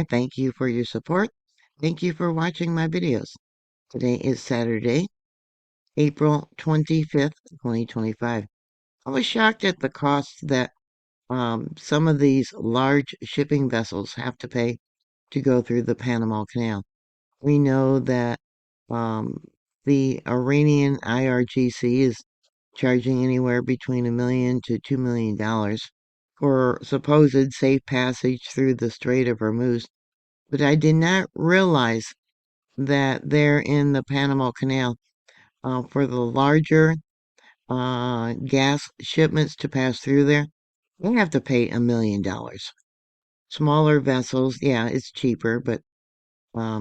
thank you for your support. Thank you for watching my videos. Today is Saturday, April 25th, 2025. I was shocked at the cost that some of these large shipping vessels have to pay to go through the Panama Canal. We know that um, the Iranian IRGC is charging anywhere between $1 million to $2 million for supposed safe passage through the Strait of Hormuz. But I did not realize that they're in the Panama Canal for the larger gas shipments to pass through there. They have to pay $1 million. Smaller vessels, yeah, it's cheaper, but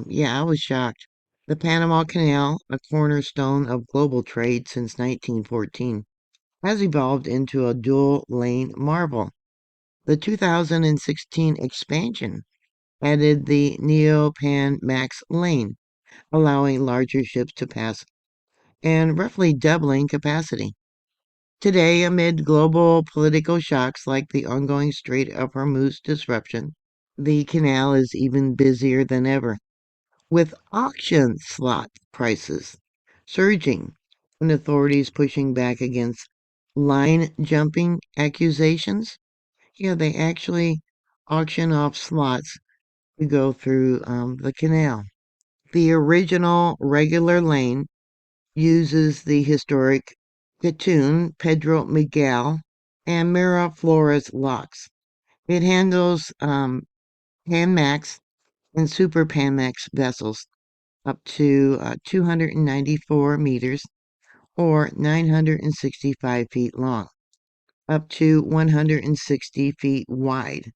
yeah, I was shocked. The Panama Canal, a cornerstone of global trade since 1914, has evolved into a dual-lane marvel. The 2016 expansion added the Neo-Pan Max lane, allowing larger ships to pass and roughly doubling capacity. Today, amid global political shocks like the ongoing Strait of Hormuz disruption, the canal is even busier than ever, with auction slot prices surging and authorities pushing back against line jumping accusations. Yeah, they actually auction off slots to go through the canal. The original regular lane uses the historic Gatun, Pedro Miguel, and Miraflores locks. It handles Panmax and Super Panmax vessels up to 294 meters or 965 feet long, up to 160 feet wide,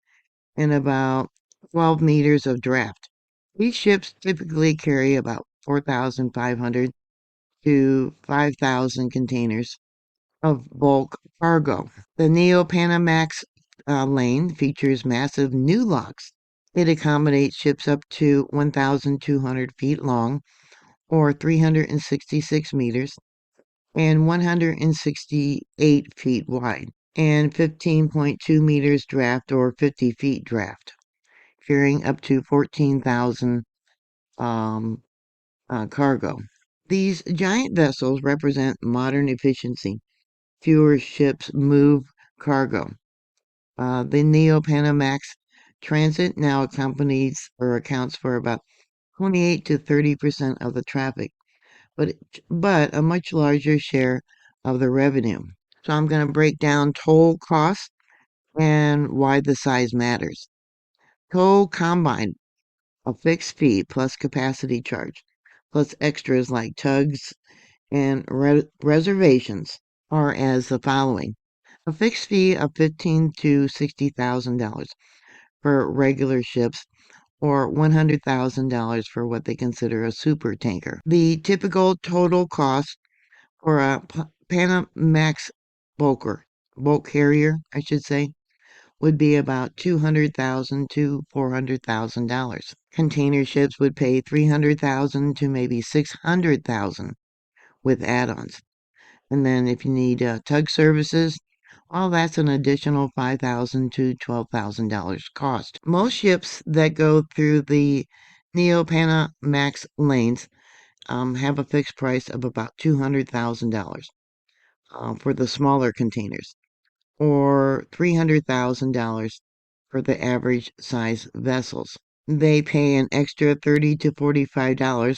and about 12 meters of draft. These ships typically carry about 4,500 to 5,000 containers of bulk cargo. The Neo-Panamax lane features massive new locks. It accommodates ships up to 1,200 feet long, or 366 meters, and 168 feet wide, and 15.2 meters draft, or 50 feet draft, carrying up to 14,000 cargo. These giant vessels represent modern efficiency. Fewer ships move cargo. The Neo-Panamax transit now accompanies or accounts for about 28 to 30% of the traffic, but a much larger share of the revenue. So I'm going to break down toll costs and why the size matters. Toll combined, a fixed fee plus capacity charge, plus extras like tugs and reservations are as the following. A fixed fee of $15,000 to $60,000 for regular ships, or $100,000 for what they consider a super tanker. The typical total cost for a Panamax bulk carrier, I should say, would be about $200,000 to $400,000. Container ships would pay $300,000 to maybe $600,000 with add-ons. And then if you need tug services, well, that's an additional $5,000 to $12,000 cost. Most ships that go through the Neo-Panamax lanes have a fixed price of about $200,000 for the smaller containers, or $300,000 for the average size vessels. They pay an extra $30 to $45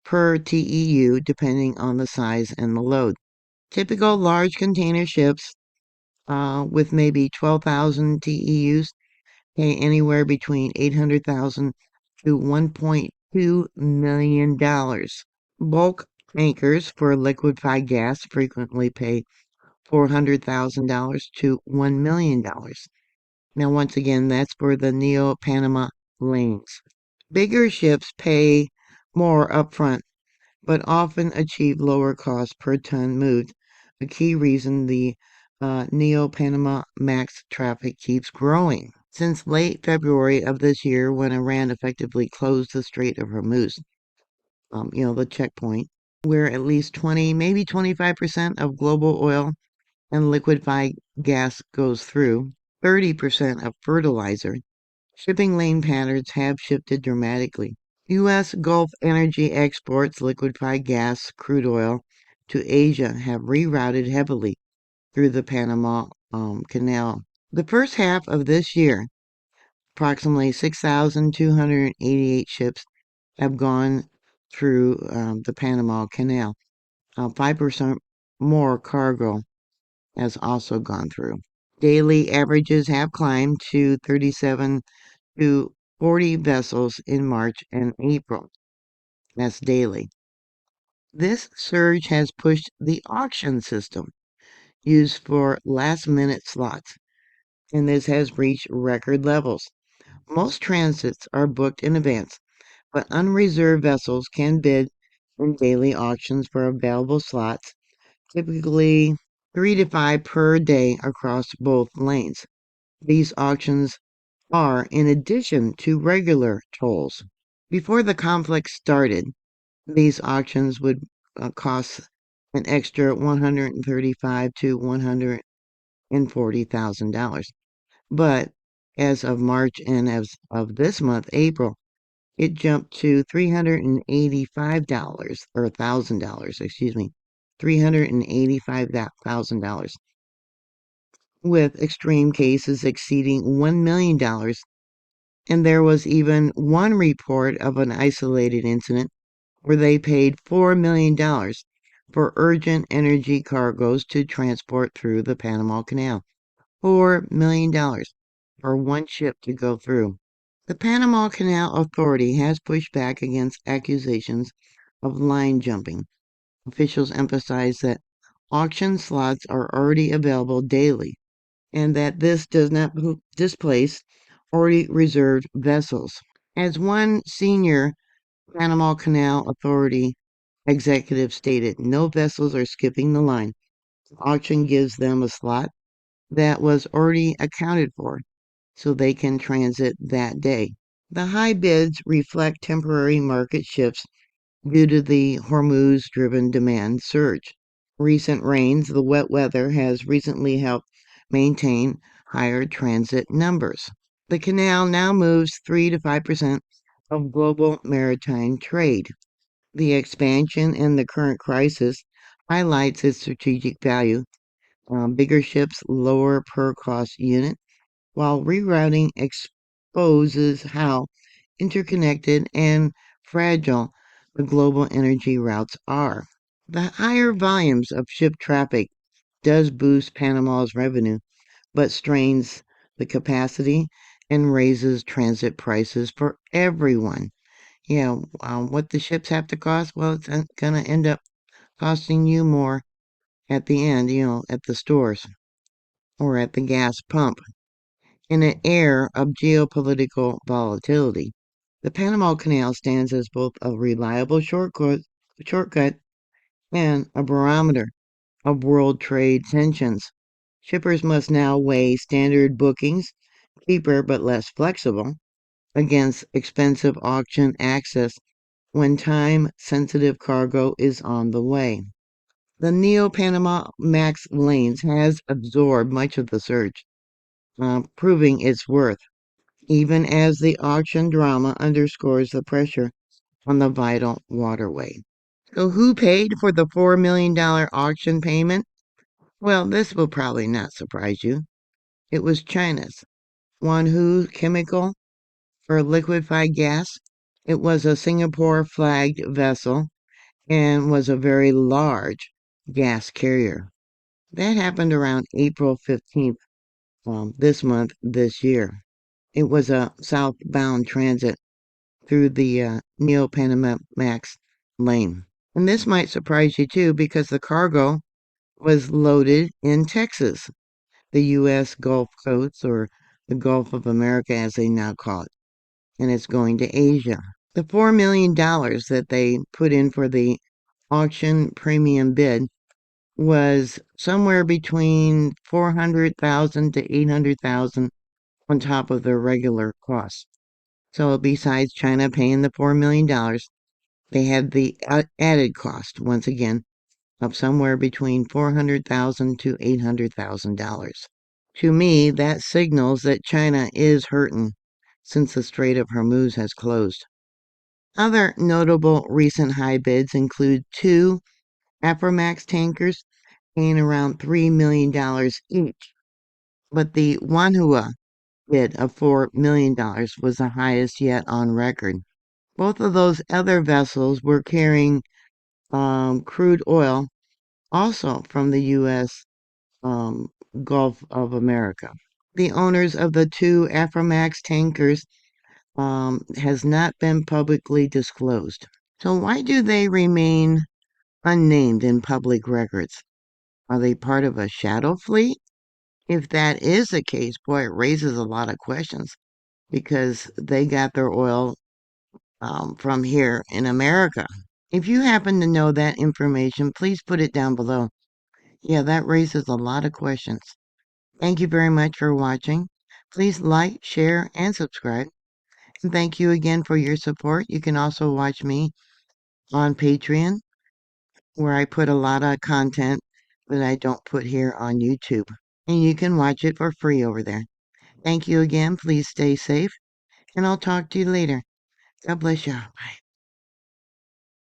per TEU depending on the size and the load. Typical large container ships with maybe 12,000 TEUs pay anywhere between $800,000 to $1.2 million. Bulk tankers for liquefied gas frequently pay $400,000 to $1 million. Now, once again, that's for the Neo-Panama lanes. Bigger ships pay more upfront, but often achieve lower costs per ton moved, a key reason the Neo-Panama Max traffic keeps growing. Since late February of this year, when Iran effectively closed the Strait of Hormuz, the checkpoint, where at least 20, maybe 25% of global oil and liquefied gas goes through, 30% of fertilizer, Shipping lane patterns have shifted dramatically. U.S. Gulf energy exports, liquefied gas, crude oil to Asia have rerouted heavily through the Panama Canal. The first half of this year, approximately 6,288 ships have gone through the Panama Canal. 5% more cargo has also gone through. Daily averages have climbed to 37 to 40 vessels in March and April. That's daily. This surge has pushed the auction system used for last-minute slots, and this has reached record levels. Most transits are booked in advance, but unreserved vessels can bid in daily auctions for available slots, typically 3 to 5 per day across both lanes. These auctions are in addition to regular tolls. Before the conflict started, these auctions would cost an extra $135,000 to $140,000. But as of March and as of this month, April, it jumped to $385 or $1,000, excuse me, $385,000, with extreme cases exceeding $1 million. And there was even one report of an isolated incident where they paid $4 million for urgent energy cargoes to transport through the Panama Canal. $4 million for one ship to go through. The Panama Canal Authority has pushed back against accusations of line jumping. Officials emphasize that auction slots are already available daily and that this does not displace already reserved vessels. As one senior Panama Canal Authority executive stated, no vessels are skipping the line. The auction gives them a slot that was already accounted for, so they can transit that day. The high bids reflect temporary market shifts due to the Hormuz-driven demand surge. Recent rains, the wet weather, has recently helped maintain higher transit numbers. The canal now moves 3 to 5% of global maritime trade. The expansion in the current crisis highlights its strategic value. Bigger ships lower per cost unit, while rerouting exposes how interconnected and fragile the global energy routes are. The higher volumes of ship traffic does boost Panama's revenue, but strains the capacity and raises transit prices for everyone. Yeah, what the ships have to cost, well, it's going to end up costing you more at the end, at the stores or at the gas pump. In an era of geopolitical volatility, the Panama Canal stands as both a reliable shortcut and a barometer of world trade tensions. Shippers must now weigh standard bookings, cheaper but less flexible, against expensive auction access when time-sensitive cargo is on the way. The Neo-Panama Max lanes has absorbed much of the surge, proving its worth, even as the auction drama underscores the pressure on the vital waterway. So who paid for the $4 million auction payment? Well, this will probably not surprise you. It was China's Wanhu Chemical for liquefied gas. It was a Singapore-flagged vessel and was a very large gas carrier. That happened around April 15th, this month, this year. It was a southbound transit through the Neo-Panamax lane. And this might surprise you too because the cargo was loaded in Texas, the U.S. Gulf Coast, or the Gulf of America as they now call it, and it's going to Asia. The $4 million that they put in for the auction premium bid was somewhere between 400,000 to 800,000 on top of their regular costs. So besides China paying the $4 million, they had the added cost, once again, of somewhere between $400,000 to $800,000. To me, that signals that China is hurting. since the Strait of Hormuz has closed. Other notable recent high bids include two Aframax tankers paying around $3 million each, but the Wanhua bid of $4 million was the highest yet on record. Both of those other vessels were carrying crude oil, also from the U.S. Gulf of America. The owners of the two Aframax tankers has not been publicly disclosed. So why do they remain unnamed in public records? Are they part of a shadow fleet? If that is the case, boy, it raises a lot of questions because they got their oil from here in America. If you happen to know that information, please put it down below. Yeah, that raises a lot of questions. Thank you very much for watching. Please like, share, and subscribe. And thank you again for your support. You can also watch me on Patreon, where I put a lot of content that I don't put here on YouTube. And you can watch it for free over there. Thank you again. Please stay safe, and I'll talk to you later. God bless you. Bye.